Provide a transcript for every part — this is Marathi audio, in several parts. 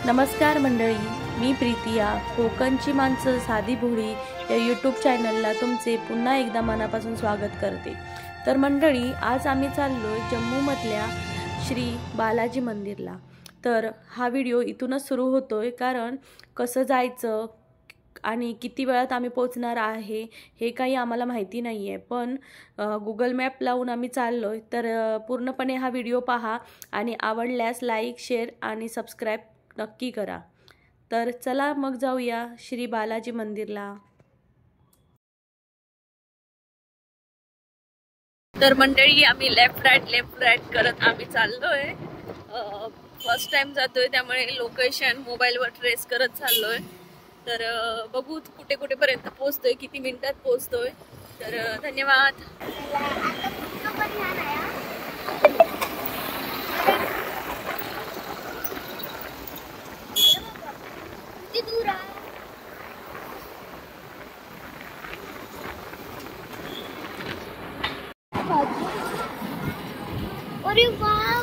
नमस्कार मंडळी, मी प्रीतिया. कोकणची माणसं साधी भोळी या यूट्यूब चॅनलला तुमचे पुन्हा एकदा मनापासून स्वागत करते. तर मंडळी, आज आम्ही चाललोय जम्मूमधल्या श्री बालाजी मंदिरला. तर हा व्हिडिओ इथूनच सुरू होतोय, कारण कसं जायचं आणि किती वेळात आम्ही पोहोचणार आहे हे काही आम्हाला माहिती नाही आहे. पण गुगल मॅप लावून आम्ही चाललोय. तर पूर्णपणे हा व्हिडिओ पहा आणि आवडल्यास लाईक, शेअर आणि सबस्क्राईब नक्की करा. तर चला मग जाऊया श्री बालाजी मंदिरला. तर मंडळी, आम्ही लेफ्ट राईट करत आम्ही चाललोय. फर्स्ट टाइम जातोय, त्यामुळे लोकेशन मोबाईलवर ट्रेस करत चाललोय. तर बघू कुठे पर्यंत पोहोचतोय, किती मिनिटात पोहोचतोय. तर धन्यवाद. अरे वाह,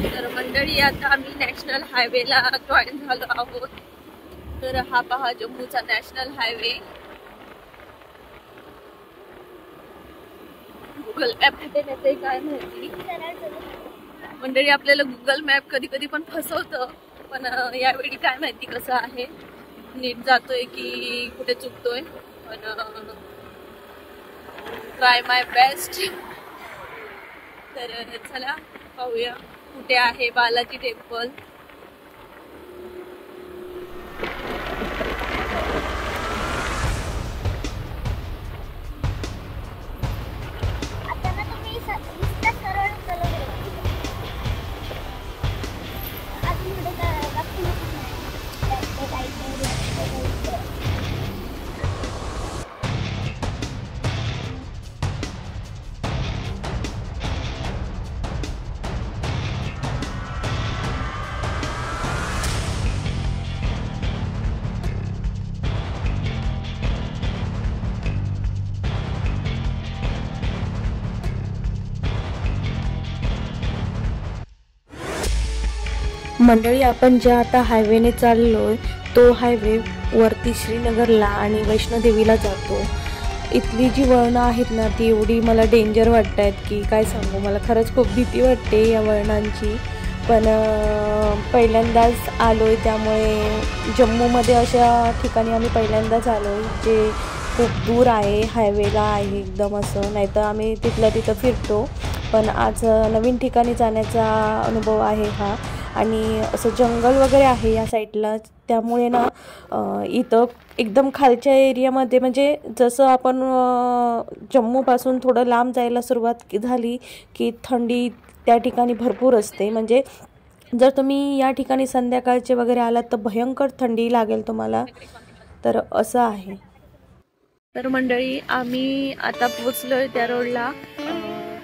तर मंडळी, आता आम्ही नॅशनल हायवेला जॉईन झालो आहोत. तर हा पहा जम्मूचा नॅशनल हायवे. गुगल मॅप कुठे नेते काय माहिती. मंडळी, आपल्याला गुगल मॅप कधी कधी पण फसवतं, पण यावेळी काय माहिती कसं आहे, नीट जातोय की कुठे चुकतोय. पण ट्राय माय बेस्ट. तर चला पाहूया कुठे आहे बालाजी टेम्पल. मंडळी, आपण ज्या आता हायवेने चाललोय तो हायवे वरती श्रीनगरला आणि वैष्णोदेवीला जातो. इथली जी वळणं आहेत ना, ती एवढी मला डेंजर वाटत आहेत की काय सांगू. मला खरंच खूप भीती वाटते या वळणांची. पण पहिल्यांदाच आलोय, त्यामुळे जम्मूमध्ये अशा ठिकाणी आम्ही पहिल्यांदाच आलोय जे खूप दूर आहे, हायवेला आहे एकदम असं. नाहीतर आम्ही तिथं फिरतो, पण आज नवीन ठिकाणी जाण्याचा अनुभव आहे हा. आणि असं जंगल वगैरे आहे या साईडला, त्यामुळे ना इथं एकदम खालच्या एरियामध्ये, म्हणजे जसं आपण जम्मूपासून थोडं लांब जायला सुरुवात झाली की थंडी त्या ठिकाणी भरपूर असते. म्हणजे जर तुम्ही या ठिकाणी संध्याकाळचे वगैरे आलात तर भयंकर थंडी लागेल तुम्हाला. तर असं आहे. तर मंडळी, आम्ही आता पोचलोय त्या रोडला,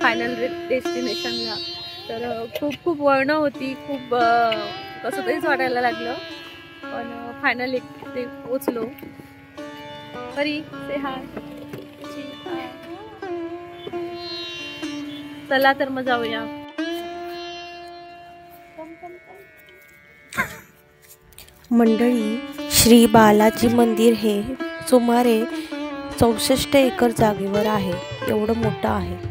फायनल डेस्टिनेशनला. तर खूप वळणं होती, खूप कसं तरीच वाटायला लागलं, पण फायनली ते पोचलो. हरी से हाय. चला तर मग जाऊया. मंडळी, श्री बालाजी मंदिर हे सुमारे 64 एकर जागेवर आहे. एवढं मोठं आहे.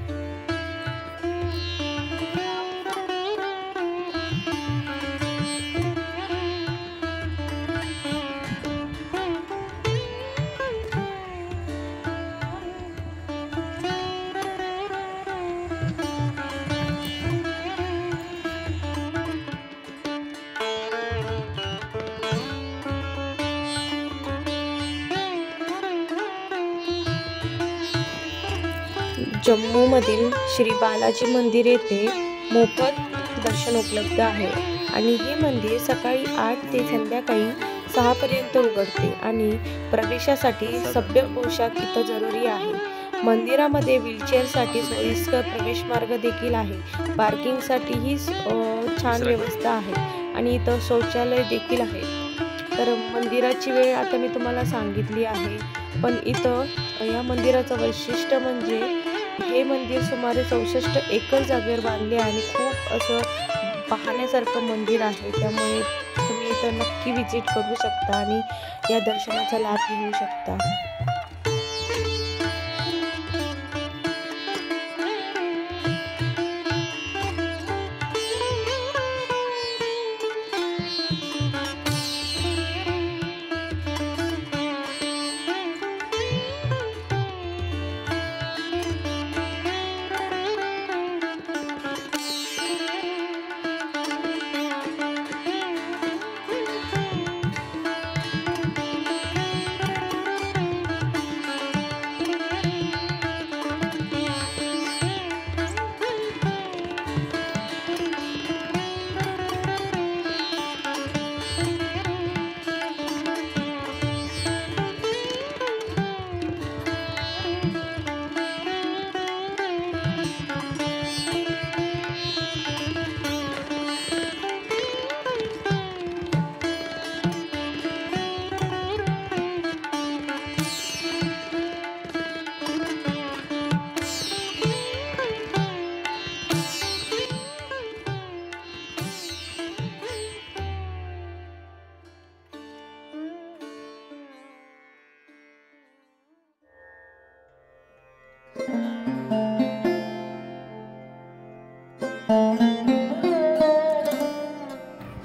जम्मूमधील श्री बालाजी मंदिर येथे मोफत दर्शन उपलब्ध आहे आणि हे मंदिर सकाळी 8 ते संध्याकाळी 6 पर्यंत उघडते आणि प्रवेशासाठी सभ्य पोशाख इथं जरुरी आहे. मंदिरामध्ये व्हीलचेअरसाठी सोयीस्कर प्रवेश मार्ग देखील आहे. पार्किंगसाठीही छान व्यवस्था आहे आणि इथं शौचालय देखील आहे. तर मंदिराची वेळ आता मी तुम्हाला सांगितली आहे, पण इथं या मंदिराचं वैशिष्ट्य म्हणजे हे मंदिर सुमारे 64 एकर जागेवर बांधले आणि खूप असं पाहण्यासारखं मंदिर आहे, त्यामुळे तुम्ही इथं नक्की विजिट करू शकता आणि या दर्शनाचा लाभ घेऊ शकता.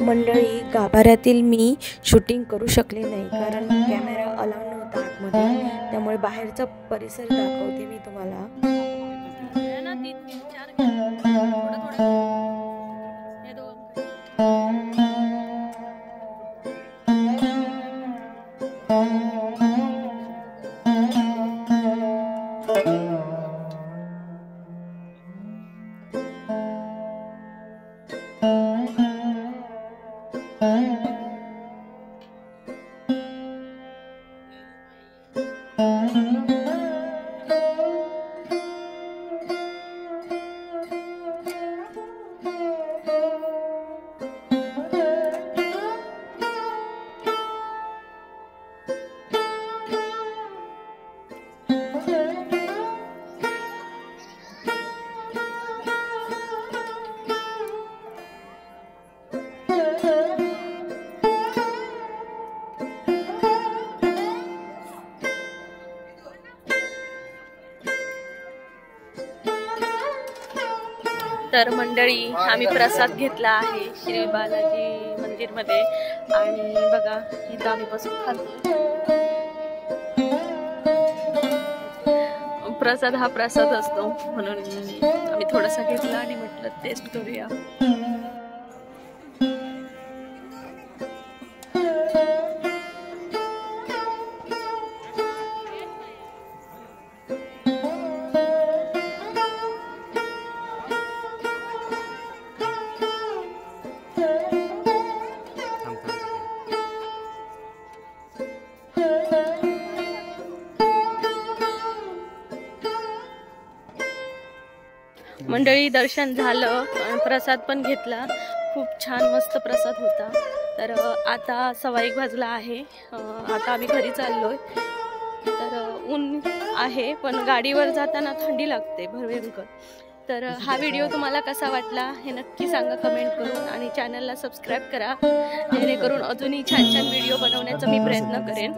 मंडळी, गाभाऱ्यातील मी शूटिंग करू शकले नाही कारण कॅमेरा अलाउड नव्हता आतमध्ये, त्यामुळे बाहेरचा परिसर दाखवते मी तुम्हाला. तर मंडळी, आम्ही प्रसाद घेतला आहे श्री बालाजी मंदिरमध्ये आणि बघा इथं आम्ही बसून खातो. प्रसाद हा प्रसाद असतो म्हणून आम्ही थोडासा घेतला आणि म्हटलं टेस्ट करूया. मंडळी, दर्शन झालं, प्रसाद पण घेतला, खूप छान मस्त प्रसाद होता. तर आता 1:15 वाजला आहे, आता आम्ही घरी चाललोय. तर ऊन आहे पण गाडीवर जाताना थंडी लागते भयंकर. तर हा व्हिडिओ तुम्हाला कसा वाटला हे नक्की सांगा कमेंट करून आणि चॅनलला सबस्क्राईब करा, जेणेकरून अजूनही छान छान व्हिडिओ बनवण्याचा मी प्रयत्न करेन.